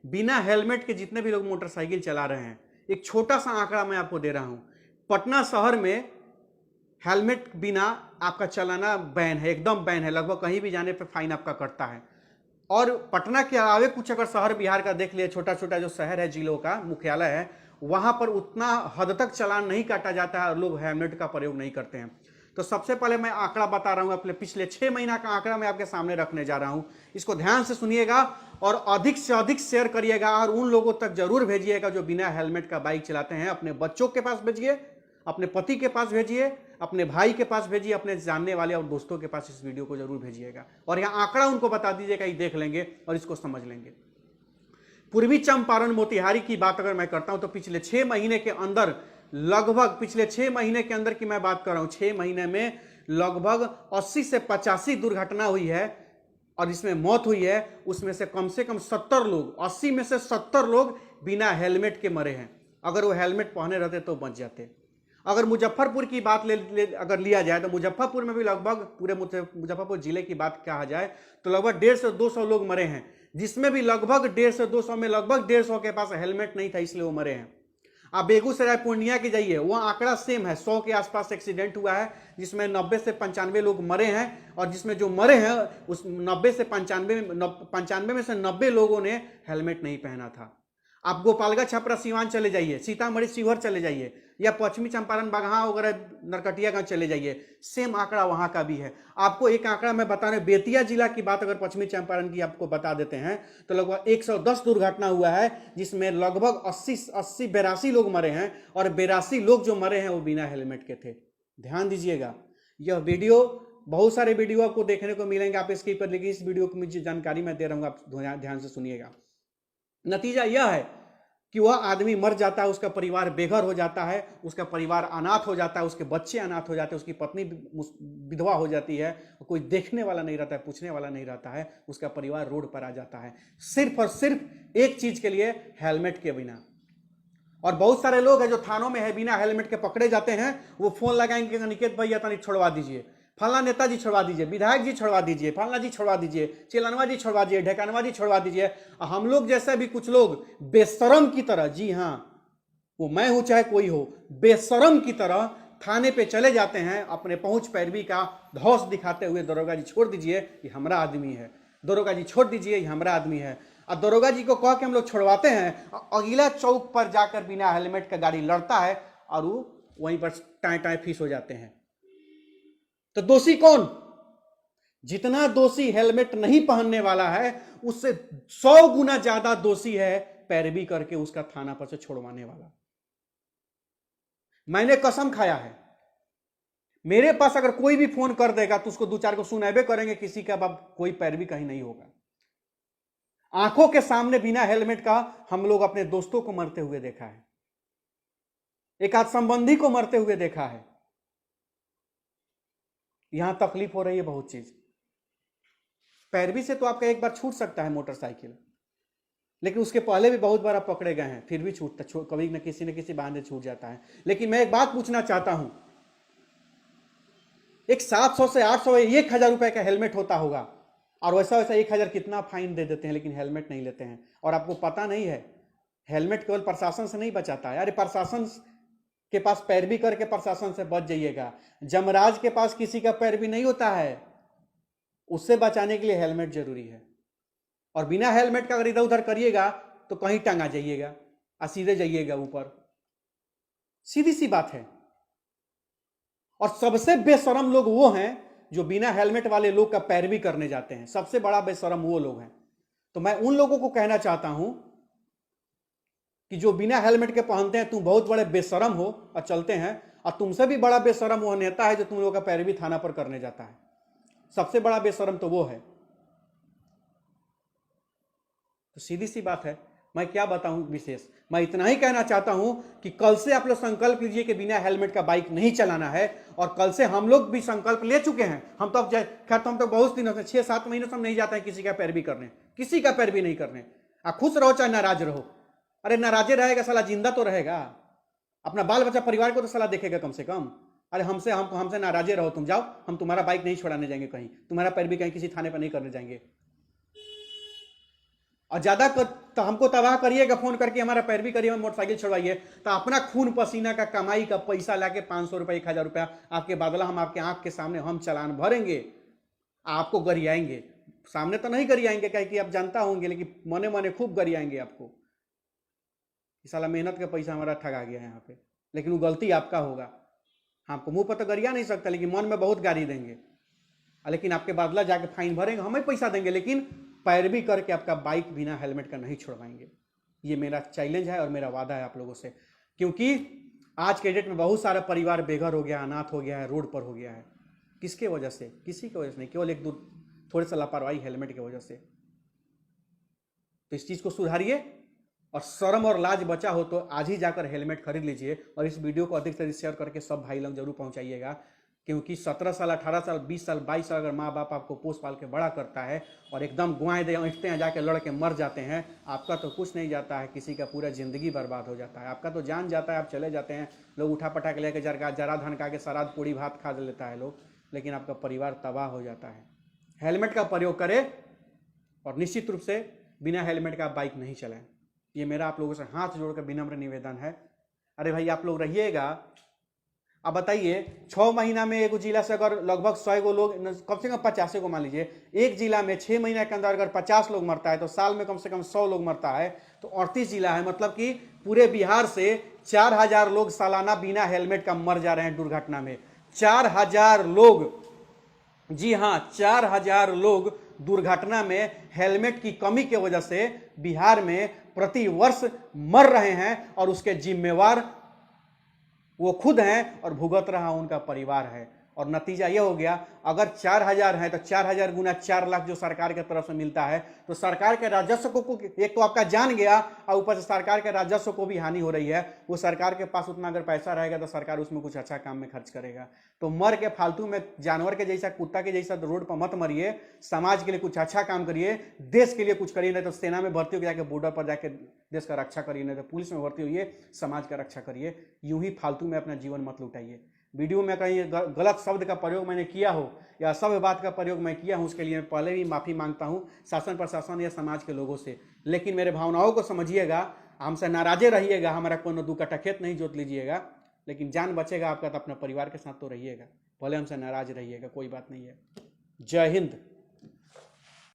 बिना हेलमेट के जितने भी लोग मोटरसाइकिल चला रहे हैं, एक छोटा सा आंकड़ा मैं आपको दे रहा हूं। पटना शहर में हेलमेट बिना आपका चलाना बैन है, एकदम बैन है। लगभग कहीं भी जाने पे फाइन आपका कटता है। और पटना के अलावे कुछ अगर शहर बिहार का देख लिया, छोटा छोटा जो शहर है, जिलों का मुख्यालय है, वहां पर उतना हद तक चालान नहीं काटा जाता है और लोग हेलमेट का प्रयोग नहीं करते हैं। तो सबसे पहले मैं आंकड़ा बता रहा हूं, अपने पिछले 6 महीना का आंकड़ा मैं आपके सामने रखने जा रहा हूं। इसको ध्यान से सुनिएगा और अधिक से अधिक शेयर करिएगा और उन लोगों तक जरूर भेजिएगा जो बिना हेलमेट का बाइक चलाते हैं। अपने बच्चों के पास भेजिए, अपने पति के पास भेजिए, अपने भाई के पास भेजिए, अपने जानने वाले और दोस्तों के पास इस वीडियो को जरूर भेजिएगा और यह आंकड़ा उनको बता दीजिएगा, ये देख लेंगे और इसको समझ लेंगे। पूर्वी चंपारण मोतिहारी की बात अगर मैं करता हूं तो पिछले 6 महीने के अंदर, लगभग पिछले 6 महीने के अंदर की मैं बात कर रहा हूं, 6 महीने में लगभग 80 से 85 दुर्घटना हुई है और इसमें मौत हुई है। उसमें से कम 70 लोग, 80 में से 70 लोग बिना हेलमेट के मरे हैं। अगर वो हेलमेट पहने रहते तो बच जाते। अगर मुजफ्फरपुर की बात अगर लिया जाए तो मुजफ्फरपुर में भी लगभग, पूरे मुजफ्फरपुर जिले की बात कहा जाए तो लगभग 150 से 200 लोग मरे हैं, जिसमें भी लगभग 150 से 200 में लगभग 150 के पास हेलमेट नहीं था, इसलिए वो मरे हैं। आप बेगूसराय पूर्णिया की जाइए, वहां आंकड़ा सेम है, 100 के आसपास एक्सीडेंट हुआ है, जिसमें 90 से 95 लोग मरे हैं और जिसमें जो मरे हैं उस 90 से 95 में से 90 लोगों ने हेलमेट नहीं पहना था। आप गोपालगंज, छपरा, सीवान चले जाइए, सीतामढ़ी, शिवहर चले जाइए या पश्चिमी चंपारण, बगहा वगैरह, नरकटियागंज चले जाइए, सेम आंकड़ा वहां का भी है। आपको एक आंकड़ा मैं बता रहा हूं, बेतिया जिला की बात अगर पश्चिमी चंपारण की आपको बता देते हैं तो लगभग 110 दुर्घटना हुआ है, जिसमें लगभग 82 लोग मरे हैं और 82 लोग जो मरे हैं वो बिना हेलमेट के थे। ध्यान दीजिएगा, यह वीडियो, बहुत सारे वीडियो आपको देखने को मिलेंगे, आप स्किप कर लीजिए। इस वीडियो की मुझे जानकारी मैं दे रहा हूं, आप ध्यान से सुनिएगा। नतीजा यह है कि वह आदमी मर जाता है, उसका परिवार बेघर हो जाता है, उसका परिवार अनाथ हो जाता है, उसके बच्चे अनाथ हो जाते हैं, उसकी पत्नी विधवा हो जाती है, कोई देखने वाला नहीं रहता है, पूछने वाला नहीं रहता है, उसका परिवार रोड पर आ जाता है, सिर्फ और सिर्फ एक चीज के लिए, हेलमेट के बिना। और बहुत सारे लोग हैं जो थानों में है, बिना हेलमेट के पकड़े जाते हैं, वो फोन लगाएंगे, निकेत भैया तनिक छोड़वा दीजिए, फला नेताजी छोड़वा दीजिए, विधायक जी छोड़वा दीजिए, फलना जी छोड़वा दीजिए, चिलनवा जी छोड़वा दीजिए, ढेकानवा जी छोड़वा दीजिए। हम लोग जैसे भी कुछ लोग बेशरम की तरह, जी हाँ, वो मैं हूं चाहे कोई हो, बेशरम की तरह थाने पे चले जाते हैं, अपने पहुंच पैरवी का धौस दिखाते हुए, दरोगा जी छोड़ दीजिए, ये हमारा आदमी है, दरोगा जी छोड़ दीजिए, ये हमारा आदमी है। और दरोगा जी को कह के हम लोग छोड़वाते हैं, अगला चौक पर जाकर बिना हेलमेट का गाड़ी लड़ता है और वो वहीं पर टाए टाए फीस हो जाते हैं। तो दोषी कौन? जितना दोषी हेलमेट नहीं पहनने वाला है, उससे 100 गुना ज्यादा दोषी है पैरवी करके उसका थाना पर से छोड़वाने वाला। मैंने कसम खाया है, मेरे पास अगर कोई भी फोन कर देगा तो उसको 2-4 को सुनाबे करेंगे, किसी का बाप कोई पैरवी कहीं नहीं होगा। आंखों के सामने बिना हेलमेट का हम लोग अपने दोस्तों को मरते हुए देखा है, एक आध संबंधी को मरते हुए देखा है। यहां तकलीफ हो रही है बहुत चीज। पैरवी से तो आपका एक बार छूट सकता है मोटरसाइकिल, लेकिन उसके पहले भी बहुत बार आप पकड़े गए हैं, फिर भी छूटता, कभी न किसी बहाने छूट जाता है। लेकिन मैं एक बात पूछना चाहता हूं, एक 700 से 800 1000 रुपए का हेलमेट होता होगा और वैसा 1000 कितना फाइन दे देते हैं, लेकिन हेलमेट नहीं लेते हैं। और आपको पता नहीं है, हेलमेट केवल प्रशासन से नहीं बचाता है। अरे प्रशासन के पास पैरवी करके प्रशासन से बच जाइएगा, जमराज के पास किसी का पैरवी नहीं होता है, उससे बचाने के लिए हेलमेट जरूरी है। और बिना हेलमेट का अगर इधर उधर करिएगा तो कहीं टांगा जाइएगा और सीधे जाइएगा ऊपर, सीधी सी बात है। और सबसे बेशरम लोग वो हैं जो बिना हेलमेट वाले लोग का पैरवी करने जाते हैं, सबसे बड़ा बेशरम वो लोग हैं। तो मैं उन लोगों को कहना चाहता हूं कि जो बिना हेलमेट के पहनते हैं, तुम बहुत बड़े बेशरम हो और चलते हैं, और तुमसे भी बड़ा बेशरम वो नेता है जो तुम लोगों का पैरवी थाना पर करने जाता है। सबसे बड़ा बेशरम तो वो है। तो सीधी सी बात है, मैं क्या बताऊं विशेष, मैं इतना ही कहना चाहता हूं कि कल से आप लोग संकल्प लीजिए कि बिना हेलमेट का बाइक नहीं चलाना है। और कल से हम लोग भी संकल्प ले चुके हैं। हम तो खैर हम तो बहुत दिनों से, 6-7 महीनों से हम नहीं जाते हैं किसी का पैरवी करने, किसी का पैरवी नहीं करने। आप खुश रहो चाहे नाराज रहो। अरे नाराजे रहेगा साला, जिंदा तो रहेगा, अपना बाल बच्चा परिवार को तो साला देखेगा कम से कम। अरे हमसे नाराजे रहो, तुम जाओ, हम तुम्हारा बाइक नहीं छोड़ाने जाएंगे कहीं, तुम्हारा पैरवी कहीं किसी थाने पर नहीं करने जाएंगे। और ज्यादा तो हमको तबाह करिएगा फोन करके, हमारा पैरवी करिए, मोटरसाइकिल छुड़वाइए, तो अपना खून पसीना का कमाई का पैसा लाके 500 रुपये 1000 रुपया आपके बादला हम आपके आंख के सामने हम चालान भरेंगे, आपको गरियाएंगे। सामने तो नहीं गरियाएंगे कहे कि आप जानता होंगे, लेकिन मने मने खूब गरियाएंगे आपको। साला मेहनत का पैसा हमारा ठगा गया है यहाँ पे, लेकिन वो गलती आपका होगा। आपको मुंह पर तो गरिया नहीं सकता, लेकिन मन में बहुत गाली देंगे, लेकिन आपके बादला जाके फाइन भरेंगे, हमें पैसा देंगे, लेकिन पैरवी करके आपका बाइक बिना हेलमेट का नहीं छुड़वाएंगे। ये मेरा चैलेंज है और मेरा वादा है आप लोगों से, क्योंकि आज के डेट में बहुत सारा परिवार बेघर हो गया, अनाथ हो गया है, रोड पर हो गया है। किसके वजह से? किसी की वजह से नहीं, केवल एक दो थोड़े सा लापरवाही हेलमेट की वजह से। तो इस चीज को सुधारिए, और शर्म और लाज बचा हो तो आज ही जाकर हेलमेट खरीद लीजिए, और इस वीडियो को अधिक से अधिक शेयर करके सब भाई लोग जरूर पहुंचाइएगा। क्योंकि 17 साल 18 साल 20 साल 22 साल अगर माँ बाप आपको पोस पाल के बड़ा करता है और एकदम गुआएं दे उठते हैं, जाके लड़ के मर जाते हैं, आपका तो कुछ नहीं जाता है, किसी का पूरा जिंदगी बर्बाद हो जाता है। आपका तो जान जाता है, आप चले जाते हैं, लोग उठा पटा के लेके जरा धनका के सराद पूड़ी भात खा लेता है लोग, लेकिन आपका परिवार तबाह हो जाता है। हेलमेट का प्रयोग करें, और निश्चित रूप से बिना हेलमेट का बाइक नहीं चलाएं। ये मेरा आप लोगों से हाथ जोड़कर विनम्र निवेदन है। अरे भाई आप लोग रहिएगा, अब बताइए 6 महीना में एक जिला से अगर लगभग 100 गो लोग, कम से कम 50 को मान लीजिए, एक जिला में 6 महीना के अंदर अगर 50 लोग मरता है तो साल में कम से कम 100 लोग मरता है, तो 38 जिला है, मतलब कि पूरे बिहार से 4000 लोग सालाना बिना हेलमेट का मर जा रहे हैं दुर्घटना में। 4000 लोग, जी हाँ 4000 लोग दुर्घटना में हेलमेट की कमी की वजह से बिहार में प्रति वर्ष मर रहे हैं, और उसके जिम्मेवार वो खुद हैं और भुगत रहा उनका परिवार है। और नतीजा ये हो गया, अगर 4000 है तो 4000 गुना 4 लाख जो सरकार की तरफ से मिलता है, तो सरकार के राजस्व को एक तो आपका जान गया, और ऊपर से सरकार के राजस्व को भी हानि हो रही है। वो सरकार के पास उतना अगर पैसा रहेगा तो सरकार उसमें कुछ अच्छा काम में खर्च करेगा। तो मर के फालतू में जानवर के जैसा, कुत्ता के जैसा रोड पर मत मरिए, समाज के लिए कुछ अच्छा काम करिए, देश के लिए कुछ करिए। नहीं तो सेना में भर्ती होकर जाके बॉर्डर पर जाके देश का रक्षा करिए, नहीं तो पुलिस में भर्ती होइए, समाज का रक्षा करिए। यूं ही फालतू में अपना जीवन मत लुटाइए। वीडियो में कहीं गलत शब्द का प्रयोग मैंने किया हो या सभ्य बात का प्रयोग मैं किया हूं, उसके लिए मैं पहले भी माफ़ी मांगता हूं शासन प्रशासन या समाज के लोगों से। लेकिन मेरे भावनाओं को समझिएगा, हमसे नाराजे रहिएगा, हमारा कोनो दू कट्टा खेत नहीं जोत लीजिएगा, लेकिन जान बचेगा आपका तो अपने परिवार के साथ तो रहिएगा, भले हमसे नाराज रहिएगा, कोई बात नहीं है। जय हिंद।